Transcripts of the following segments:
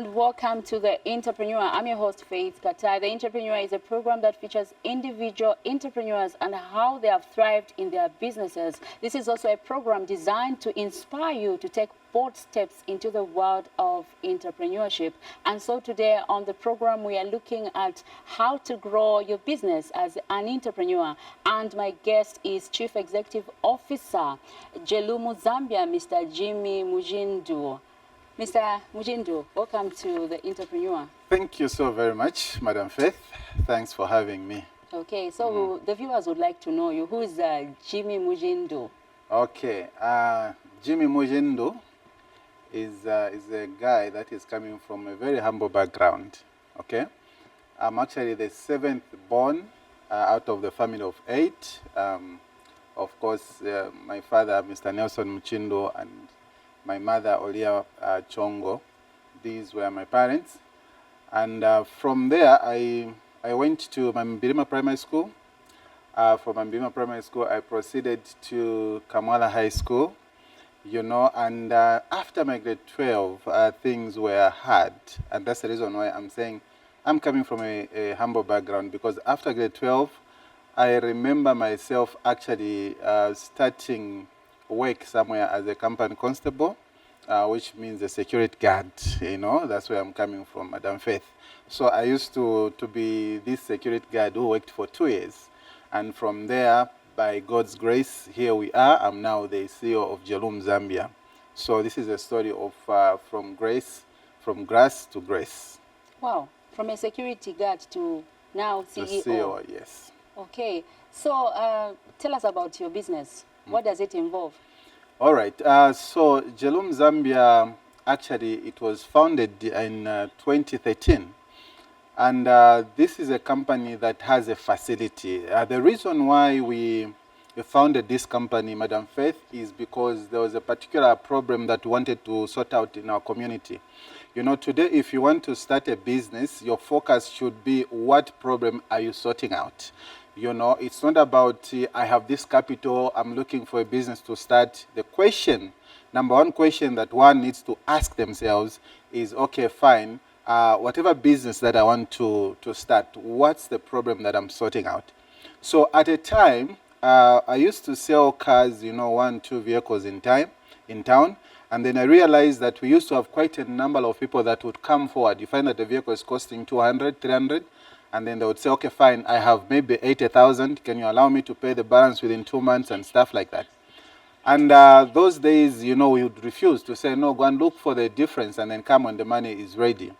and welcome to The Entrepreneur. I'm your host, Faith Katai. The Entrepreneur is a program that features individual entrepreneurs and how they have thrived in their businesses. This is also a program designed to inspire you to take bold steps into the world of entrepreneurship. And so today on the program, we are looking at how to grow your business as an entrepreneur. And my guest is Chief Executive Officer, Jelumu Zambia, Mr. Jimmy Muchindu. Mr. Muchindu, welcome to The Entrepreneur. Thank you so very much, Madam Faith. Thanks for having me. Okay, so the viewers would like to know you. Who is Jimmy Muchindu? Okay, Jimmy Muchindu is a guy that is coming from a very humble background. Okay, I'm actually the seventh born out of the family of 8. Of course, my father, Mr. Nelson Muchindu, and my mother, Olia Chongo. These were my parents. And from there, I went to Mambirima Primary School. From Mambirima Primary School, I proceeded to Kamwala High School, you know, and after my grade 12, things were hard. And that's the reason why I'm saying I'm coming from a humble background, because after grade 12, I remember myself actually starting work somewhere as a company constable, which means a security guard, you know. That's where I'm coming from, Madam Faith. So I used to be this security guard who worked for 2 years. And from there, by God's grace, here we are. I'm now the CEO of Jelumu Zambia. So this is a story of from grass to grace. Wow, from a security guard to now CEO. To CEO, yes. Okay, so tell us about your business. What does it involve? All right. So Jelumu Zambia, actually, it was founded in 2013. And this is a company that has a facility. The reason why we founded this company, Madam Faith, is because there was a particular problem that we wanted to sort out in our community. You know, today, if you want to start a business, your focus should be what problem are you sorting out? You know, it's not about, I have this capital, I'm looking for a business to start. The question, number one question that one needs to ask themselves is, okay, fine, whatever business that I want to start, what's the problem that I'm sorting out? So at a time, I used to sell cars, you know, 1, 2 vehicles in town. And then I realized that we used to have quite a number of people that would come forward. You find that the vehicle is costing 200, 300. And then they would say, okay, fine, I have maybe 80,000. Can you allow me to pay the balance within 2 months and stuff like that? And those days, you know, we would refuse to say, no, go and look for the difference and then come when the money is ready.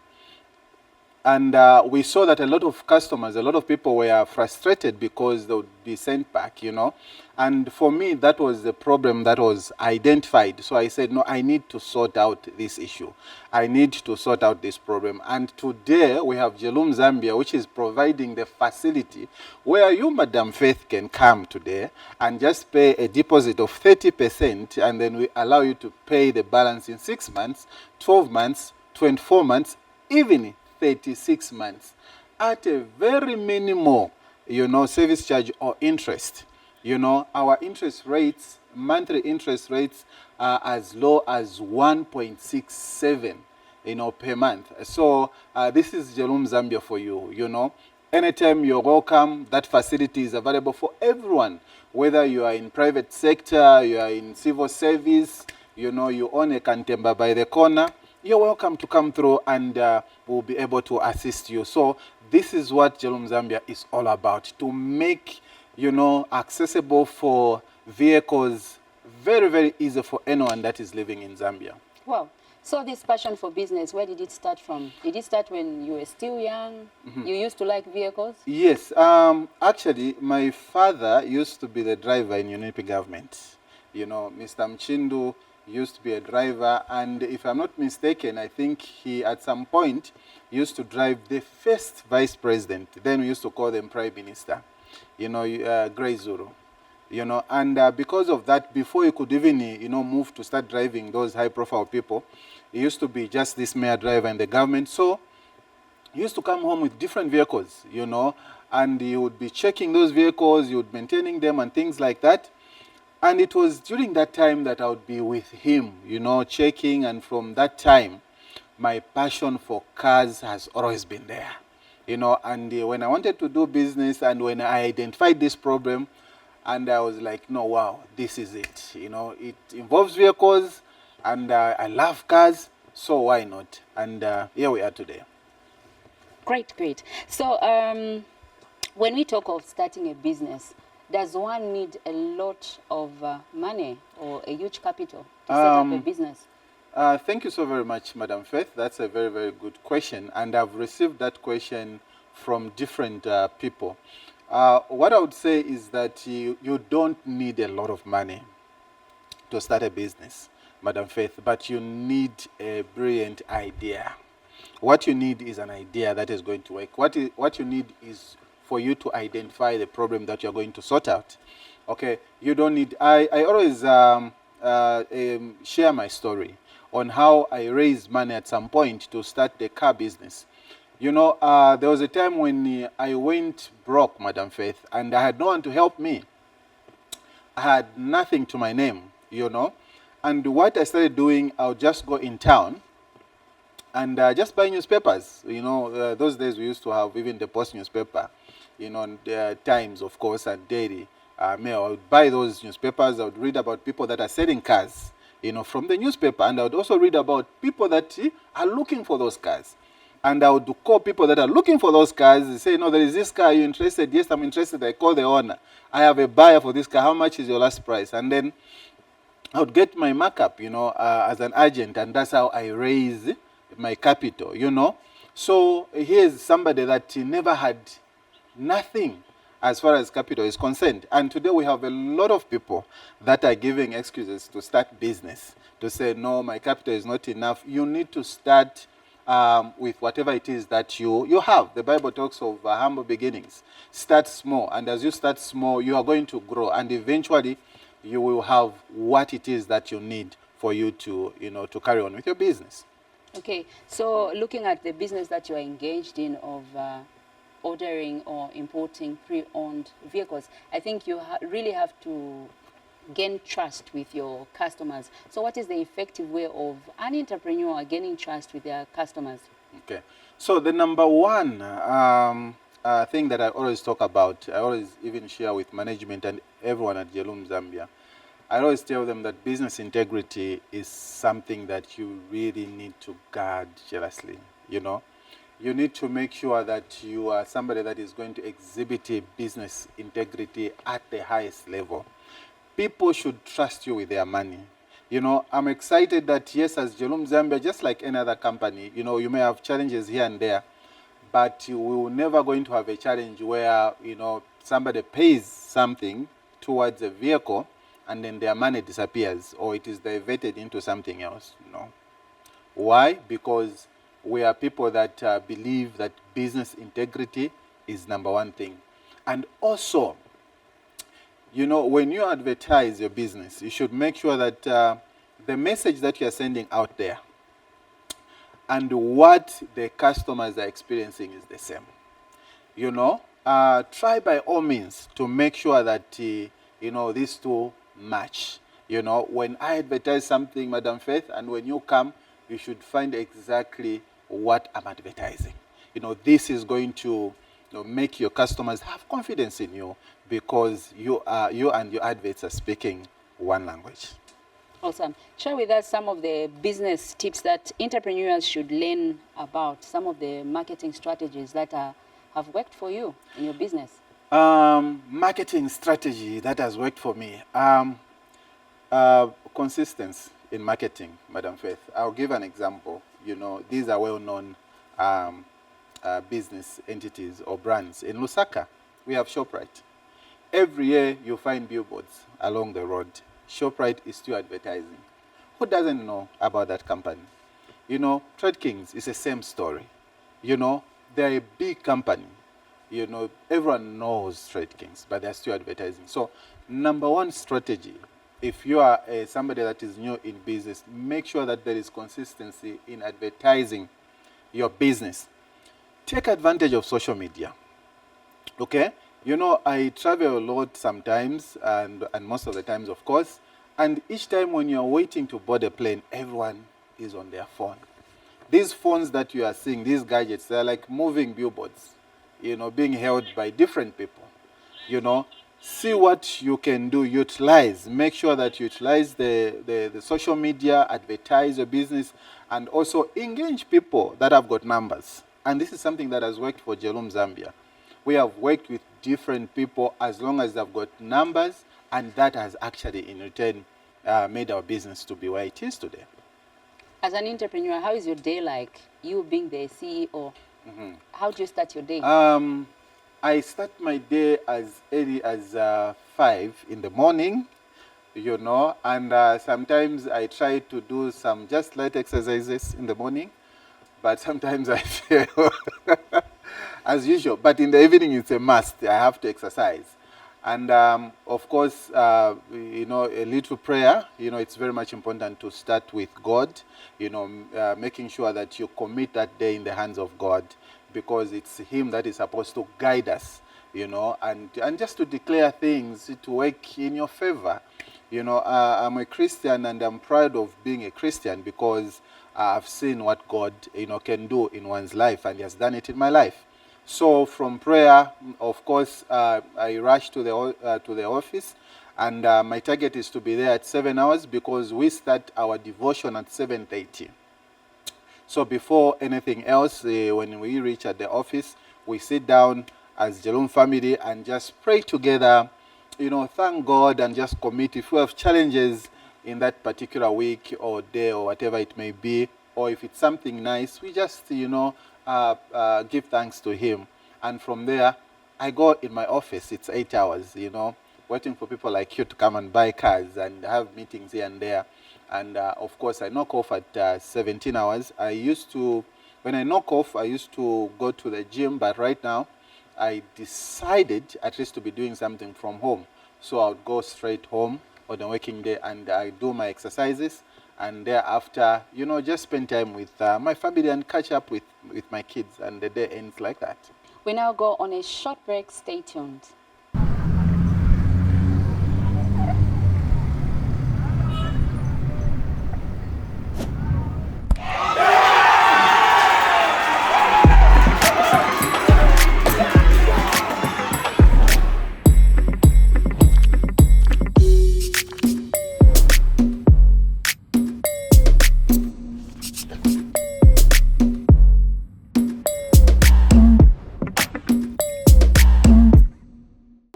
And we saw that a lot of customers, a lot of people were frustrated because they would be sent back, you know. And for me, that was the problem that was identified. So I said, no, I need to sort out this issue. I need to sort out this problem. And today, we have Jelumu Zambia, which is providing the facility where you, Madam Faith, can come today and just pay a deposit of 30%, and then we allow you to pay the balance in 6 months, 12 months, 24 months, even 36 months at a very minimal, you know, service charge or interest. You know, our interest rates, monthly interest rates, are as low as 1.67, you know, per month. So this is Jelumu Zambia for you, you know. Anytime you're welcome, that facility is available for everyone, whether you are in private sector, you are in civil service, you know, you own a cantemba by the corner, you're welcome to come through, and we'll be able to assist you. So this is what Jelumu Zambia is all about, to make, you know, accessible for vehicles very, very easy for anyone that is living in Zambia. Wow. So this passion for business, where did it start from? Did it start when you were still young? You used to like vehicles? Yes. Actually, my father used to be the driver in UNIP government. You know, Mr. Muchindu used to be a driver, and if I'm not mistaken, I think he at some point used to drive the first vice president. Then we used to call them prime minister, you know, Grey Zulu, you know. And because of that, before he could even, you know, move to start driving those high profile people, he used to be just this mere driver in the government. So he used to come home with different vehicles, you know, and he would be checking those vehicles, he would maintaining them and things like that. And it was during that time that I would be with him, you know, checking. And from that time, my passion for cars has always been there. You know, and when I wanted to do business and when I identified this problem, and I was like, no, wow, this is it. You know, it involves vehicles, and I love cars, so why not? And here we are today. Great, great. So when we talk of starting a business, does one need a lot of money or a huge capital to set up a business? Thank you so very much, Madam Faith. That's a very, very good question. And I've received that question from different people. What I would say is that you don't need a lot of money to start a business, Madam Faith, but you need a brilliant idea. What you need is an idea that is going to work. What you need is for you to identify the problem that you're going to sort out. Okay, you don't need, I always share my story on how I raised money at some point to start the car business. You know, there was a time when I went broke, Madam Faith, and I had no one to help me. I had nothing to my name, you know. And what I started doing, I would just go in town and just buy newspapers. You know, those days we used to have even the Post newspaper, you know, the Times, of course, and Daily Mail. I would buy those newspapers. I would read about people that are selling cars, you know, from the newspaper. And I would also read about people that are looking for those cars. And I would call people that are looking for those cars and say, no, there is this car, are you interested? Yes, I'm interested. I call the owner. I have a buyer for this car. How much is your last price? And then I would get my markup, you know, as an agent. And that's how I raise my capital, you know. So here's somebody that never had nothing as far as capital is concerned. And today we have a lot of people that are giving excuses to start business, to say, no, my capital is not enough. You need to start with whatever it is that you have. The Bible talks of humble beginnings. Start small, and as you start small, you are going to grow, and eventually you will have what it is that you need for you to, you know, to carry on with your business. Okay, so looking at the business that you are engaged in of ordering or importing pre-owned vehicles, I think you really have to gain trust with your customers. So what is the effective way of an entrepreneur gaining trust with their customers? Okay, so the number one thing that I always talk about, I always even share with management and everyone at Jelum Zambia, I always tell them that business integrity is something that you really need to guard jealously, you know. You need to make sure that you are somebody that is going to exhibit a business integrity at the highest level. People should trust you with their money. You know, I'm excited that, yes, as Jelum Zambia, just like any other company, you know, you may have challenges here and there, but we will never going to have a challenge where, you know, somebody pays something towards a vehicle and then their money disappears or it is diverted into something else, you know. Why? Because we are people that believe that business integrity is number one thing. And also, you know, when you advertise your business, you should make sure that the message that you are sending out there and what the customers are experiencing is the same. You know, try by all means to make sure that, you know, these two match. You know, when I advertise something, Madam Faith, and when you come, you should find exactly what I'm advertising. You know, this is going to, you know, make your customers have confidence in you because you and your adverts are speaking one language. Awesome. Share with us some of the business tips that entrepreneurs should learn about, some of the marketing strategies that have worked for you in your business. Marketing strategy that has worked for me. Consistency in marketing, Madam Faith. I'll give an example. You know, these are well-known business entities or brands. In Lusaka, we have ShopRite. Every year, you find billboards along the road. ShopRite is still advertising. Who doesn't know about that company? You know, Trade Kings is the same story. You know, they're a big company. You know, everyone knows Trade Kings, but they're still advertising. So, number one strategy, if you are somebody that is new in business, make sure that there is consistency in advertising your business. Take advantage of social media. Okay? You know, I travel a lot sometimes, and most of the times, of course. And each time when you're waiting to board a plane, everyone is on their phone. these phones that you are seeing, these gadgets, they're like moving billboards, being held by different people. See what you can do, utilize, make sure that you utilize the social media, advertise your business, and also engage people that have got numbers. And this is something that has worked for Jelum Zambia. We have worked with different people as long as they've got numbers, and that has actually in return made our business to be where it is today. As an entrepreneur, how is your day like? You being the CEO, how do you start your day? I start my day as early as 5 in the morning, and sometimes I try to do some just light exercises in the morning, but sometimes I fail, as usual. But in the evening, it's a must. I have to exercise. And of course, a little prayer. It's very much important to start with God, making sure that you commit that day in the hands of God, because it's Him that is supposed to guide us, and just to declare things to work in your favor. I'm a Christian, and I'm proud of being a Christian because I've seen what God, can do in one's life, and He has done it in my life. So from prayer, of course, I rush to the office, and my target is to be there at 7 hours because we start our devotion at 7:30. So before anything else, when we reach at the office, we sit down as Jelum family and just pray together, thank God, and just commit. If we have challenges in that particular week or day or whatever it may be, or if it's something nice, we just, give thanks to Him. And from there, I go in my office. It's 8 hours, waiting for people like you to come and buy cars and have meetings here and there. And of course, I knock off at 17 hours. When I knock off, I used to go to the gym, but right now, I decided at least to be doing something from home. So I would go straight home on the working day, and I do my exercises. And thereafter, just spend time with my family and catch up with my kids, and the day ends like that. We now go on a short break. Stay tuned.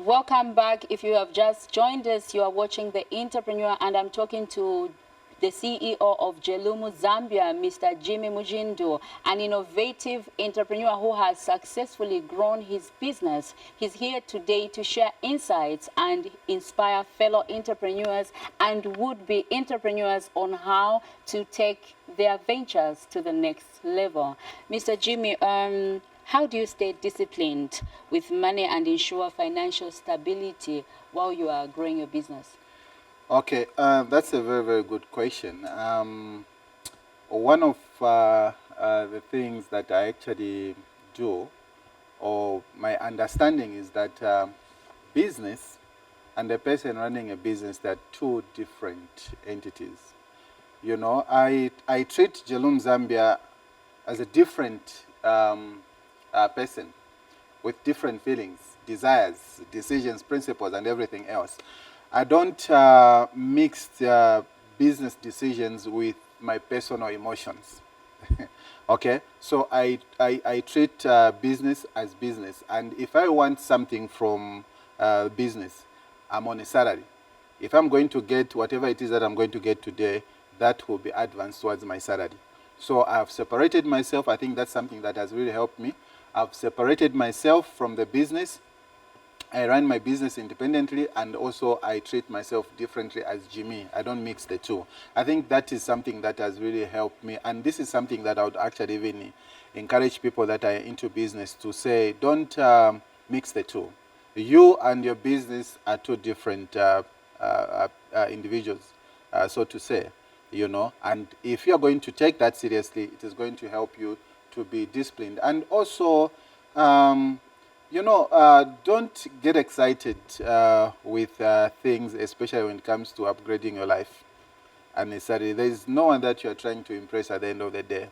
Welcome back. If you have just joined us, you are watching The Entrepreneur, and I'm talking to the CEO of Jelum Zambia, Mr. Jimmy Muchindu, an innovative entrepreneur who has successfully grown his business. He's here today to share insights and inspire fellow entrepreneurs and would-be entrepreneurs on how to take their ventures to the next level. Mr. Jimmy, how do you stay disciplined with money and ensure financial stability while you are growing your business? Okay, that's a very, very good question. One of the things that I actually do, or my understanding is that business and the person running a business, they're two different entities. I treat Jelum Zambia as a different person with different feelings, desires, decisions, principles, and everything else. I don't mix business decisions with my personal emotions. Okay, so I treat business as business, and if I want something from business, I'm on a salary. If I'm going to get whatever it is that I'm going to get today, that will be advanced towards my salary. So I've separated myself. I think that's something that has really helped me. I've separated myself from the business. I run my business independently, and also I treat myself differently as Jimmy. I don't mix the two. I think that is something that has really helped me, and this is something that I would actually even encourage people that are into business to say, don't mix the two. You and your business are two different individuals, so to say, and if you're going to take that seriously, it is going to help you to be disciplined. And also, don't get excited with things, especially when it comes to upgrading your life unnecessarily. There is no one that you are trying to impress at the end of the day.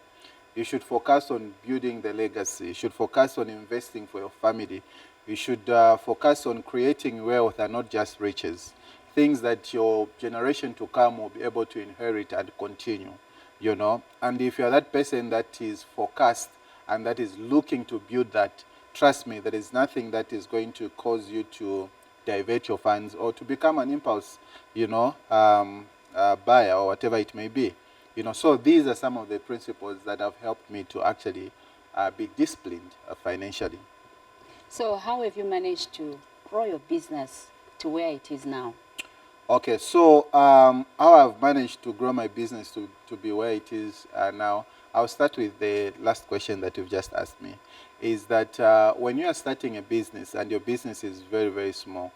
You should focus on building the legacy. You should focus on investing for your family. You should focus on creating wealth and not just riches. Things that your generation to come will be able to inherit and continue, you know. And if you're that person that is focused and that is looking to build that, trust me, there is nothing that is going to cause you to divert your funds or to become an impulse, you know, buyer or whatever it may be. You know, so these are some of the principles that have helped me to actually be disciplined financially. So how have you managed to grow your business to where it is now? Okay, so how I've managed to grow my business to be where it is now, I'll start with the last question that you've just asked me, is that when you are starting a business and your business is very, very small,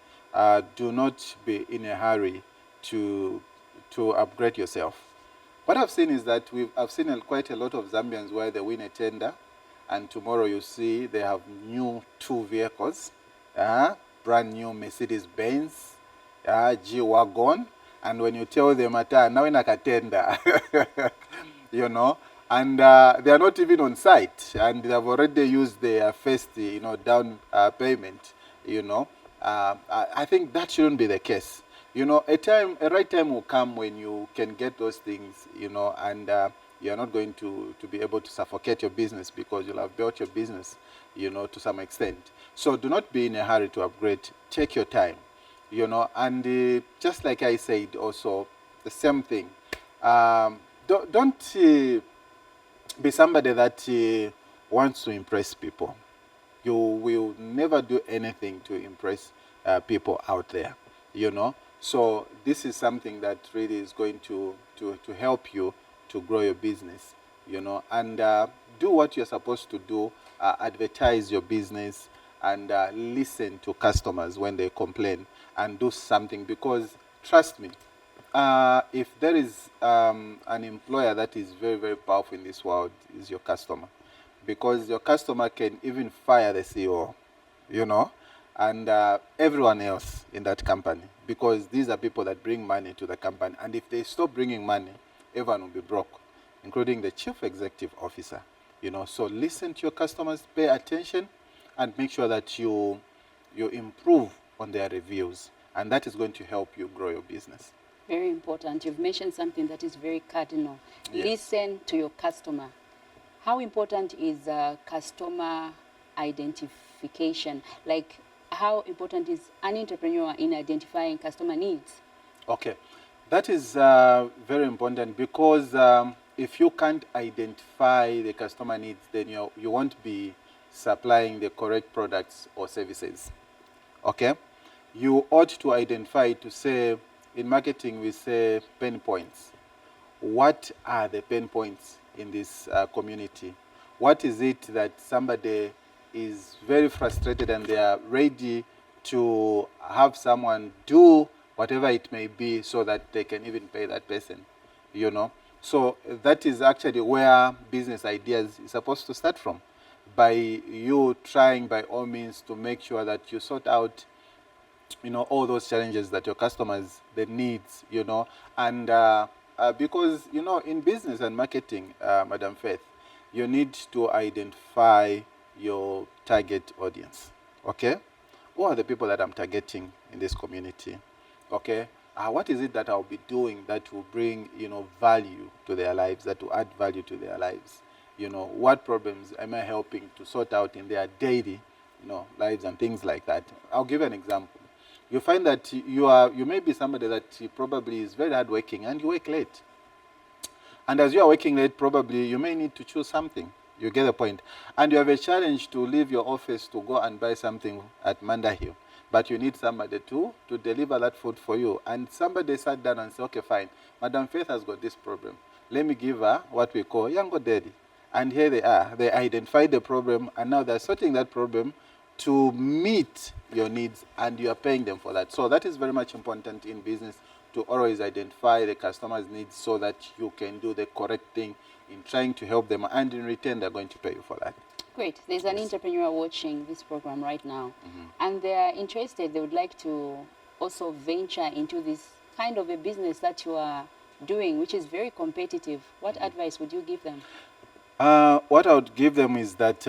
do not be in a hurry to upgrade yourself. What I've seen is that I've seen quite a lot of Zambians where they win a tender, and tomorrow you see they have new 2 vehicles, brand new Mercedes-Benz, G-Wagon, and when you tell them, now in a tender, you know, and they are not even on site, and they have already used their first, you know, down payment, you know. I think that shouldn't be the case. You know, a right time will come when you can get those things, you know, and you're not going to be able to suffocate your business because you'll have built your business, you know, to some extent. So do not be in a hurry to upgrade. Take your time, you know, and just like I said also, the same thing. Don't be somebody that wants to impress people. You will never do anything to impress people out there, you know. So this is something that really is going to help you to grow your business, you know, and do what you're supposed to do, advertise your business, and listen to customers when they complain, and do something, because trust me, if there is an employer that is very, very powerful in this world, is your customer, because your customer can even fire the CEO, you know, and everyone else in that company, because these are people that bring money to the company, and if they stop bringing money, everyone will be broke, including the chief executive officer, you know. So listen to your customers, pay attention, and make sure that you improve on their reviews, and that is going to help you grow your business. Very important. You've mentioned something that is very cardinal. Yes. Listen to your customer. How important is customer identification? Like, how important is an entrepreneur in identifying customer needs? Okay, that is very important, because if you can't identify the customer needs, then you won't be supplying the correct products or services. Okay, you ought to identify, to say, in marketing we say pain points. What are the pain points in this community? What is it that somebody is very frustrated and they are ready to have someone do whatever it may be so that they can even pay that person, you know? So that is actually where business ideas is supposed to start from, by you trying by all means to make sure that you sort out, you know, all those challenges that your customers, the needs, you know, and because, you know, in business and marketing, Madam Faith, you need to identify your target audience. Okay, who are the people that I'm targeting in this community? Okay, what is it that I'll be doing that will bring, you know, value to their lives, that will add value to their lives? You know, what problems am I helping to sort out in their daily, you know, lives and things like that? I'll give an example. You find that you may be somebody that probably is very hardworking and you work late. And as you are working late, probably you may need to choose something. You get the point. And you have a challenge to leave your office to go and buy something at Manda Hill. But you need somebody to deliver that food for you. And somebody sat down and said, okay, fine, Madam Faith has got this problem. Let me give her what we call Yango Daddy. And here they are. They identified the problem, and now they're sorting that problem to meet your needs, and you are paying them for that. So that is very much important in business, to always identify the customer's needs so that you can do the correct thing in trying to help them, and in return they're going to pay you for that. Great. There's an entrepreneur watching this program right now, and they're interested. They would like to also venture into this kind of a business that you are doing, which is very competitive. What advice would you give them? What I would give them is that,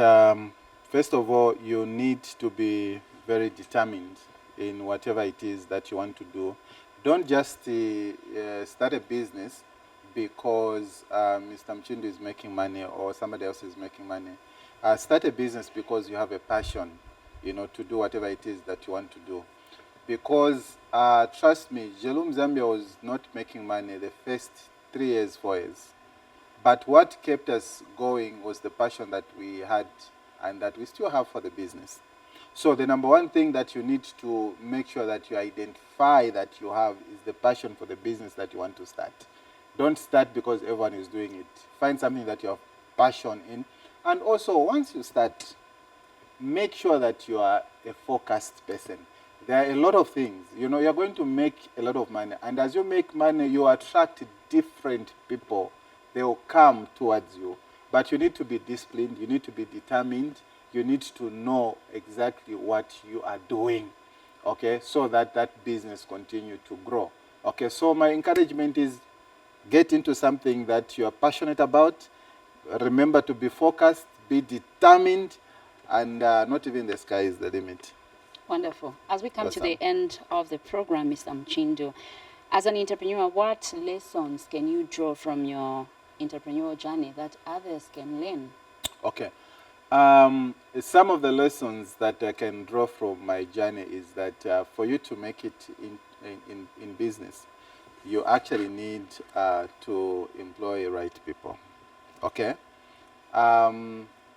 first of all, you need to be very determined in whatever it is that you want to do. Don't just start a business because Mr. Muchindu is making money or somebody else is making money. Start a business because you have a passion, to do whatever it is that you want to do. Because, trust me, Jelum Zambia was not making money the first 3 years, 4 years. But what kept us going was the passion that we had and that we still have for the business. So the number one thing that you need to make sure that you identify that you have is the passion for the business that you want to start. Don't start because everyone is doing it. Find something that you have passion in. And also, once you start, make sure that you are a focused person. There are a lot of things. You're going to make a lot of money. And as you make money, you attract different people. They will come towards you. But you need to be disciplined. You need to be determined. You need to know exactly what you are doing, okay, so that that business continue to grow. Okay, so my encouragement is get into something that you are passionate about. Remember to be focused, be determined, and not even the sky is the limit. Wonderful. As we come Awesome. to the end of the program, Mr. Muchindu, as an entrepreneur, what lessons can you draw from your entrepreneurial journey that others can learn? Okay. Some of the lessons that I can draw from my journey is that for you to make it in business, you actually need to employ right people. Okay?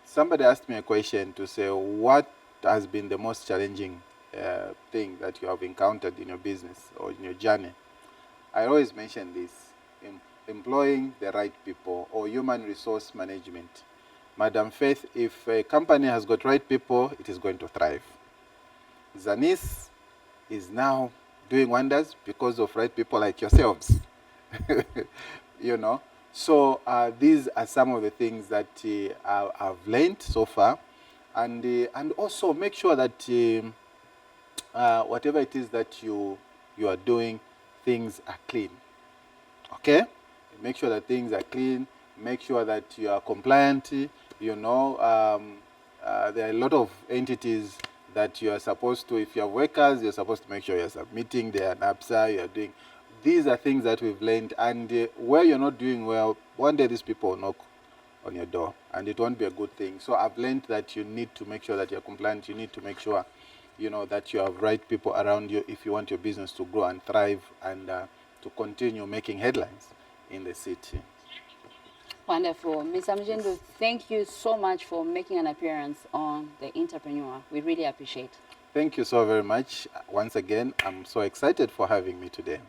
Somebody asked me a question to say, what has been the most challenging thing that you have encountered in your business or in your journey? I always mention this, employing the right people or human resource management. Madam Faith, if a company has got right people, it is going to thrive. Zanis is now doing wonders because of right people like yourselves. So these are some of the things that I've learned so far. And also make sure that whatever it is that you are doing, things are clean. Okay? Make sure that things are clean. Make sure that you are compliant. There are a lot of entities that you are supposed to, if you have workers, you're supposed to make sure you're submitting their NAPSA, you're doing. These are things that we've learned. And where you're not doing well, one day these people will knock on your door, and it won't be a good thing. So I've learned that you need to make sure that you're compliant. You need to make sure, that you have right people around you if you want your business to grow and thrive and to continue making headlines in the city. Wonderful. Mr. Muchindu, thank you so much for making an appearance on The Entrepreneur. We really appreciate. Thank you so very much. Once again, I'm so excited for having me today.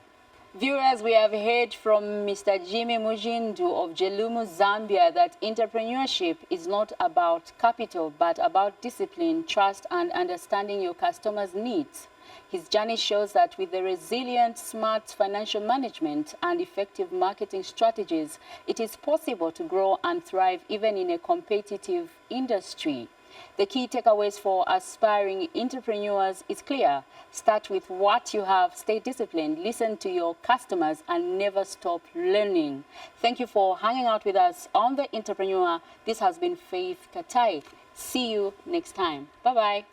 Viewers, we have heard from Mr. Jimmy Muchindu of Jelumu, Zambia, that entrepreneurship is not about capital, but about discipline, trust, and understanding your customers' needs. His journey shows that with the resilient, smart financial management and effective marketing strategies, it is possible to grow and thrive even in a competitive industry. The key takeaways for aspiring entrepreneurs is clear. Start with what you have, stay disciplined, listen to your customers, and never stop learning. Thank you for hanging out with us on The Entrepreneur. This has been Faith Katai. See you next time. Bye-bye.